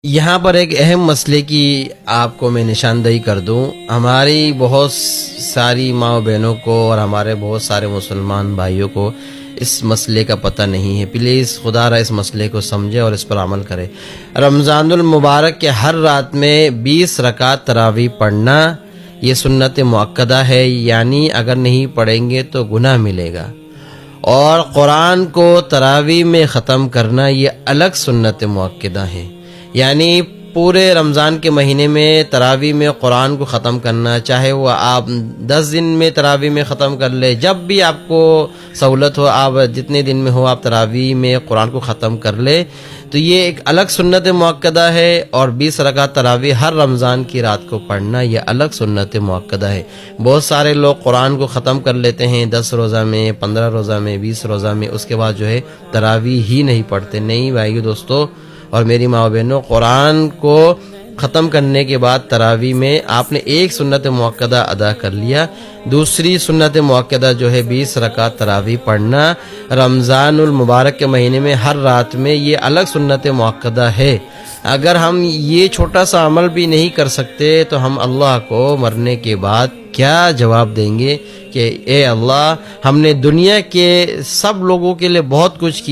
یہاں پر ایک اہم مسئلے کی آپ کو میں نشاندہی کر دوں. ہماری بہت ساری ماں بہنوں کو اور ہمارے بہت سارے مسلمان بھائیوں کو اس مسئلے کا پتہ نہیں ہے. پلیز خدا را اس مسئلے کو سمجھے اور اس پر عمل کرے. رمضان المبارک کے ہر رات میں 20 رکعت تراویح پڑھنا یہ سنت مؤکدہ ہے، یعنی اگر نہیں پڑھیں گے تو گناہ ملے گا. اور قرآن کو تراویح میں ختم کرنا یہ الگ سنت مؤکدہ ہے، یعنی پورے رمضان کے مہینے میں تراویح میں قرآن کو ختم کرنا، چاہے وہ آپ 10 دن میں تراویح میں ختم کر لے، جب بھی آپ کو سہولت ہو، آپ جتنے دن میں ہو آپ تراویح میں قرآن کو ختم کر لے، تو یہ ایک الگ سنت مؤکدہ ہے. اور 20 رکعت تراویح ہر رمضان کی رات کو پڑھنا یہ الگ سنت مؤکدہ ہے. بہت سارے لوگ قرآن کو ختم کر لیتے ہیں 10 روزہ میں، 15 روزہ میں، 20 روزہ میں، اس کے بعد جو ہے تراویح ہی نہیں پڑھتے. نہیں بھائیو دوستو اور میری ماں بہنوں، قرآن کو ختم کرنے کے بعد تراویح میں آپ نے ایک سنت مؤکدہ ادا کر لیا. دوسری سنت مؤکدہ جو ہے 20 رکعت تراویح پڑھنا رمضان المبارک کے مہینے میں ہر رات میں، یہ الگ سنت مؤکدہ ہے. اگر ہم یہ چھوٹا سا عمل بھی نہیں کر سکتے تو ہم اللہ کو مرنے کے بعد کیا جواب دیں گے کہ اے اللہ، ہم نے دنیا کے سب لوگوں کے لیے بہت کچھ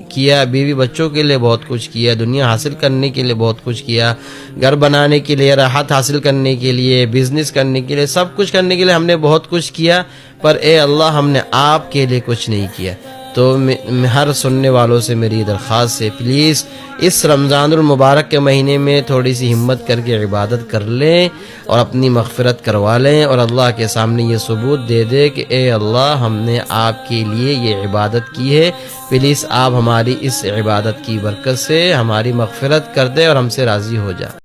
کیا، بیوی بچوں کے لیے بہت کچھ کیا، دنیا حاصل کرنے کے لیے بہت کچھ کیا، گھر بنانے کے لیے، راحت حاصل کرنے کے لیے، بزنس کرنے کے لیے، سب کچھ کرنے کے لیے ہم نے بہت کچھ کیا، پر اے اللہ ہم نے آپ کے لیے کچھ نہیں کیا. تو ہر سننے والوں سے میری درخواست ہے، پلیز اس رمضان المبارک کے مہینے میں تھوڑی سی ہمت کر کے عبادت کر لیں اور اپنی مغفرت کروا لیں، اور اللہ کے سامنے یہ ثبوت دے دے کہ اے اللہ ہم نے آپ کے لیے یہ عبادت کی ہے، پلیز آپ ہماری اس عبادت کی برکت سے ہماری مغفرت کر دے اور ہم سے راضی ہو جا.